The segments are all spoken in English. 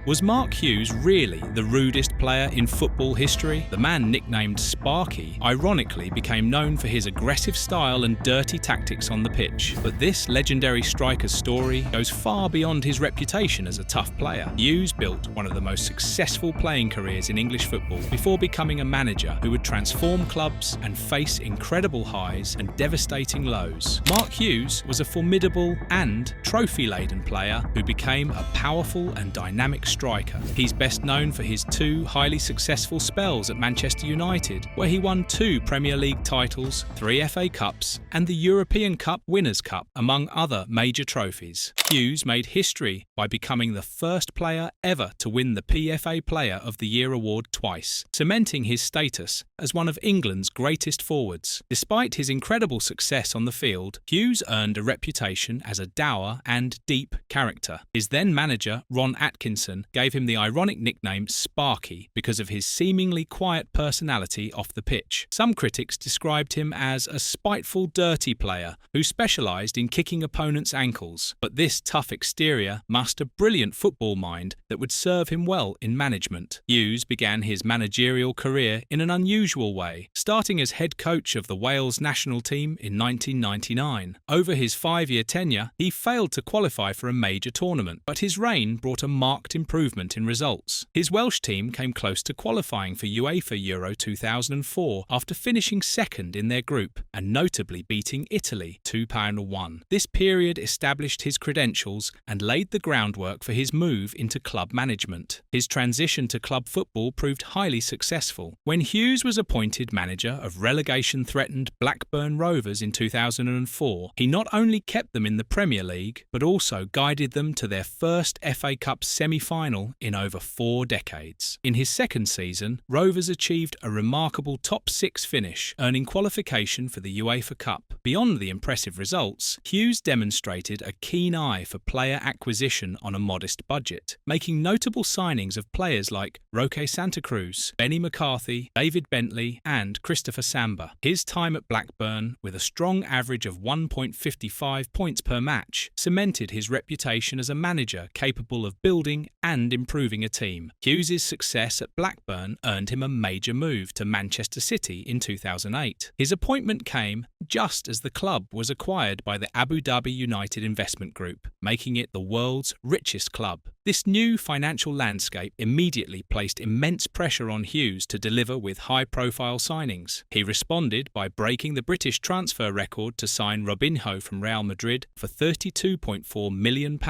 Was Mark Hughes really the rudest player in football history? The man nicknamed Sparky ironically became known for his aggressive style and dirty tactics on the pitch. But this legendary striker's story goes far beyond his reputation as a tough player. Hughes built one of the most successful playing careers in English football before becoming a manager who would transform clubs and face incredible highs and devastating lows. Mark Hughes was a formidable and trophy-laden player who became a powerful and dynamic striker. He's best known for his two highly successful spells at Manchester United, where he won 2 Premier League titles, 3 FA Cups, and the European Cup Winners' Cup, among other major trophies. Hughes made history by becoming the first player ever to win the PFA Player of the Year award twice, cementing his status as one of England's greatest forwards. Despite his incredible success on the field, Hughes earned a reputation as a dour and deep character. His then manager, Ron Atkinson, gave him the ironic nickname Sparky because of his seemingly quiet personality off the pitch. Some critics described him as a spiteful, dirty player who specialised in kicking opponents' ankles. But this tough exterior masked a brilliant football mind that would serve him well in management. Hughes began his managerial career in an unusual way, starting as head coach of the Wales national team in 1999. Over his 5-year tenure, he failed to qualify for a major tournament, but his reign brought a marked improvement in results. His Welsh team came close to qualifying for UEFA Euro 2004 after finishing second in their group and notably beating Italy 2-1. This period established his credentials and laid the groundwork for his move into club management. His transition to club football proved highly successful. When Hughes was appointed manager of relegation-threatened Blackburn Rovers in 2004, he not only kept them in the Premier League, but also guided them to their first FA Cup semi-final in over 4 decades. In his second season, Rovers achieved a remarkable top 6 finish, earning qualification for the UEFA Cup. Beyond the impressive results, Hughes demonstrated a keen eye for player acquisition on a modest budget, making notable signings of players like Roque Santa Cruz, Benny McCarthy, David Bentley, and Christopher Samba. His time at Blackburn, with a strong average of 1.55 points per match, cemented his reputation as a manager capable of building and improving a team. Hughes's success at Blackburn earned him a major move to Manchester City in 2008. His appointment came just as the club was acquired by the Abu Dhabi United Investment Group, making it the world's richest club. This new financial landscape immediately placed immense pressure on Hughes to deliver with high-profile signings. He responded by breaking the British transfer record to sign Robinho from Real Madrid for £32.4 million.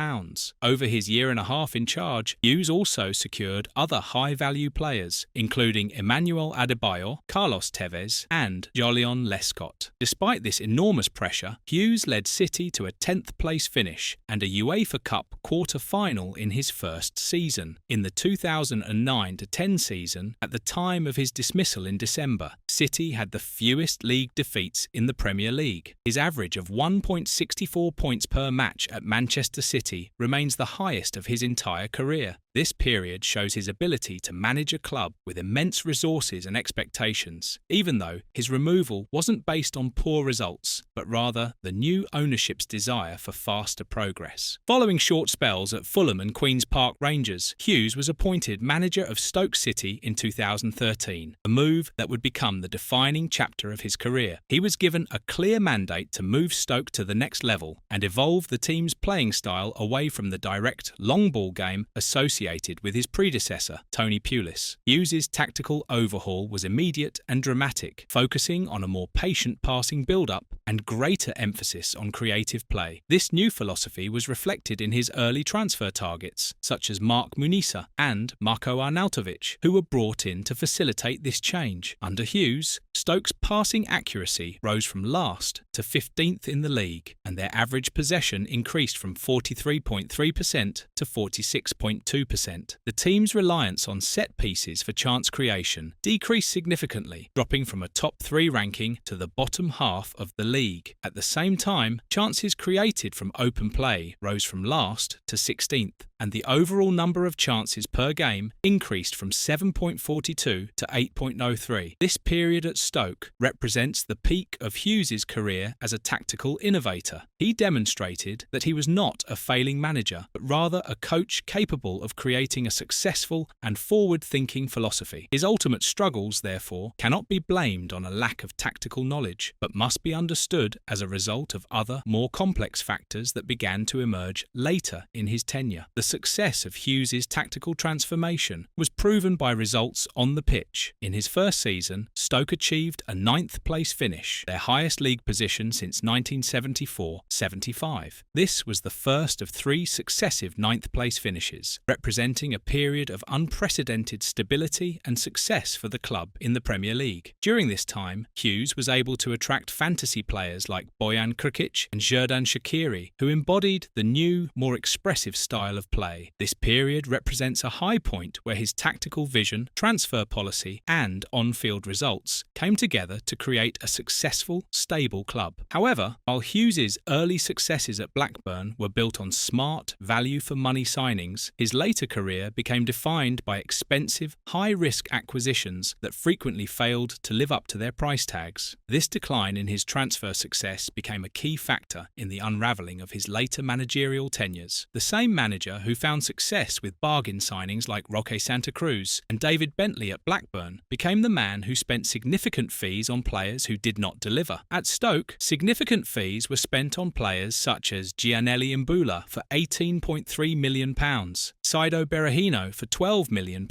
Over his year and a half in charge, Hughes also secured other high-value players, including Emmanuel Adebayor, Carlos Tevez, and Jolion Lescott. Despite this enormous pressure, Hughes led City to a 10th place finish and a UEFA Cup quarter-final in his first season. In the 2009-10 season, at the time of his dismissal in December, City had the fewest league defeats in the Premier League. His average of 1.64 points per match at Manchester City remains the highest of his entire career. This period shows his ability to manage a club with immense resources and expectations, even though his removal wasn't based on poor results, but rather the new ownership's desire for faster progress. Following short spells at Fulham and Queen's Park Rangers, Hughes was appointed manager of Stoke City in 2013, a move that would become the defining chapter of his career. He was given a clear mandate to move Stoke to the next level and evolve the team's playing style away from the direct long ball game associated with his predecessor, Tony Pulis. Hughes' tactical overhaul was immediate and dramatic, focusing on a more patient passing build-up and greater emphasis on creative play. This new philosophy was reflected in his early transfer targets, such as Mark Munisa and Marko Arnautovic, who were brought in to facilitate this change. Under Hughes, Stoke's passing accuracy rose from last to 15th in the league, and their average possession increased from 43.3% to 46.2%. The team's reliance on set pieces for chance creation decreased significantly, dropping from a top 3 ranking to the bottom half of the league. At the same time, chances created from open play rose from last to 16th. and the overall number of chances per game increased from 7.42 to 8.03. This period at Stoke represents the peak of Hughes's career as a tactical innovator. He demonstrated that he was not a failing manager, but rather a coach capable of creating a successful and forward-thinking philosophy. His ultimate struggles, therefore, cannot be blamed on a lack of tactical knowledge, but must be understood as a result of other, more complex factors that began to emerge later in his tenure. The success of Hughes's tactical transformation was proven by results on the pitch. In his first season, Stoke achieved a 9th place finish, their highest league position since 1974-75. This was the first of 3 successive 9th place finishes, representing a period of unprecedented stability and success for the club in the Premier League. During this time, Hughes was able to attract fantasy players like Bojan Krkic and Xherdan Shaqiri, who embodied the new, more expressive style of play. This period represents a high point where his tactical vision, transfer policy, and on-field results came together to create a successful, stable club. However, while Hughes's early successes at Blackburn were built on smart, value-for-money signings, his later career became defined by expensive, high-risk acquisitions that frequently failed to live up to their price tags. This decline in his transfer success became a key factor in the unravelling of his later managerial tenures. The same manager who found success with bargain signings like Roque Santa Cruz and David Bentley at Blackburn became the man who spent significant fees on players who did not deliver. At Stoke, significant fees were spent on players such as Gianelli Mbula for £18.3 million, Saido Berahino for £12 million,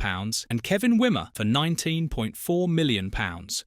and Kevin Wimmer for £19.4 million,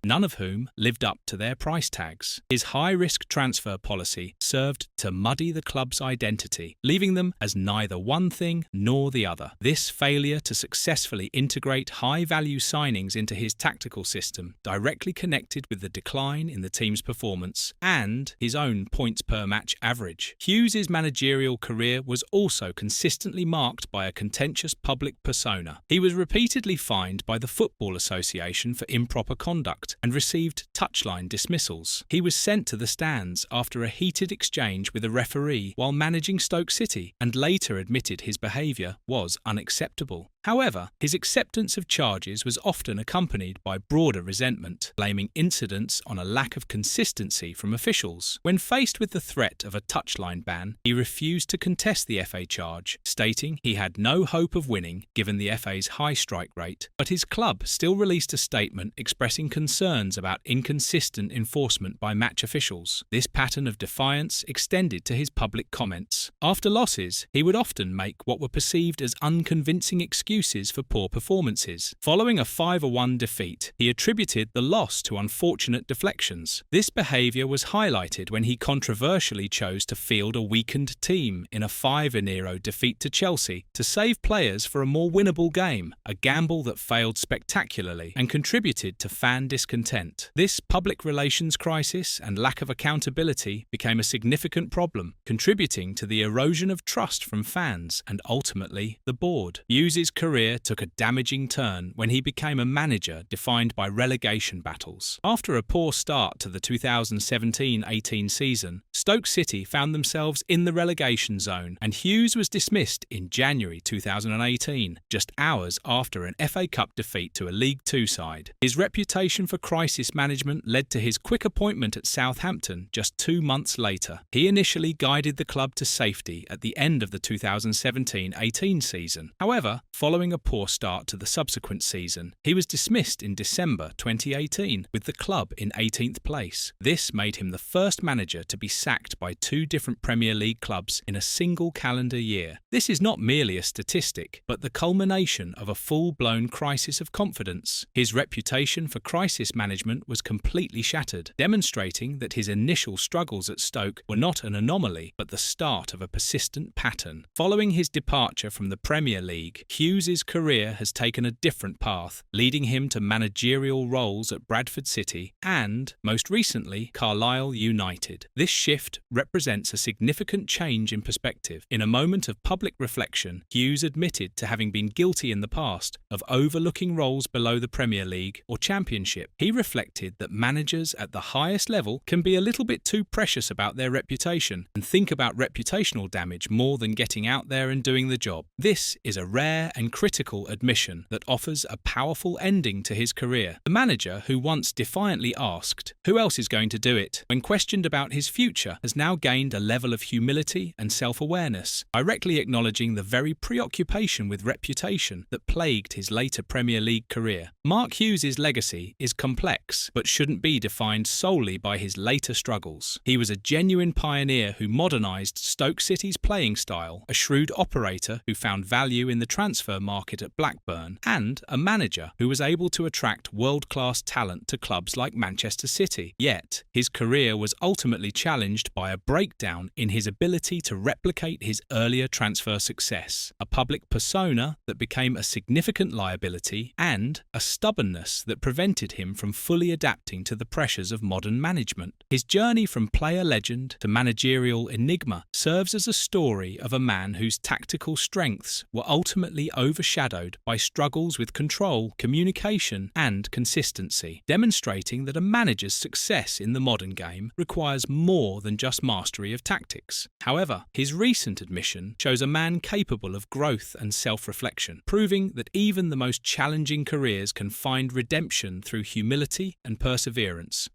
none of whom lived up to their price tags. His high-risk transfer policy served to muddy the club's identity, leaving them as neither one thing nor the other. This failure to successfully integrate high-value signings into his tactical system directly connected with the decline in the team's performance and his own points-per-match average. Hughes's managerial career was also consistently marked by a contentious public persona. He was repeatedly fined by the Football Association for improper conduct and received touchline dismissals. He was sent to the stands after a heated exchange with a referee while managing Stoke City and later admitted his behaviour was unacceptable. However, his acceptance of charges was often accompanied by broader resentment, blaming incidents on a lack of consistency from officials. When faced with the threat of a touchline ban, he refused to contest the FA charge, stating he had no hope of winning given the FA's high strike rate, but his club still released a statement expressing concerns about inconsistent enforcement by match officials. This pattern of defiance extended to his public comments. After losses, he would often make what were perceived as unconvincing excuses for poor performances. Following a 5-1 defeat, he attributed the loss to unfortunate deflections. This behaviour was highlighted when he controversially chose to field a weakened team in a 5-0 defeat to Chelsea to save players for a more winnable game, a gamble that failed spectacularly and contributed to fan discontent. This public relations crisis and lack of accountability became a significant problem, contributing to the erosion of trust from fans and ultimately the board. Hughes's career took a damaging turn when he became a manager defined by relegation battles. After a poor start to the 2017-18 season, Stoke City found themselves in the relegation zone and Hughes was dismissed in January 2018, just hours after an FA Cup defeat to a League Two side. His reputation for crisis management led to his quick appointment at Southampton just 2 months later. He initially guided the club to safety at the end of the 2017-18 season. However, following a poor start to the subsequent season, he was dismissed in December 2018, with the club in 18th place. This made him the first manager to be sacked by 2 different Premier League clubs in a single calendar year. This is not merely a statistic, but the culmination of a full-blown crisis of confidence. His reputation for crisis management was completely shattered, demonstrating that his initial struggles at Stoke were not an anomaly, but the start of a persistent pattern. Following his departure from the Premier League, Hughes Hughes's career has taken a different path, leading him to managerial roles at Bradford City and, most recently, Carlisle United. This shift represents a significant change in perspective. In a moment of public reflection, Hughes admitted to having been guilty in the past of overlooking roles below the Premier League or Championship. He reflected that managers at the highest level can be a little bit too precious about their reputation and think about reputational damage more than getting out there and doing the job. This is a rare and critical admission that offers a powerful ending to his career. The manager, who once defiantly asked, "Who else is going to do it?" when questioned about his future, has now gained a level of humility and self-awareness, directly acknowledging the very preoccupation with reputation that plagued his later Premier League career. Mark Hughes' legacy is complex, but shouldn't be defined solely by his later struggles. He was a genuine pioneer who modernised Stoke City's playing style, a shrewd operator who found value in the transfer market at Blackburn, and a manager who was able to attract world-class talent to clubs like Manchester City. Yet, his career was ultimately challenged by a breakdown in his ability to replicate his earlier transfer success, a public persona that became a significant liability, and a stubbornness that prevented him from fully adapting to the pressures of modern management. His journey from player legend to managerial enigma serves as a story of a man whose tactical strengths were ultimately overshadowed by struggles with control, communication, and consistency, demonstrating that a manager's success in the modern game requires more than just mastery of tactics. However, his recent admission shows a man capable of growth and self-reflection, proving that even the most challenging careers can find redemption through humility and perseverance.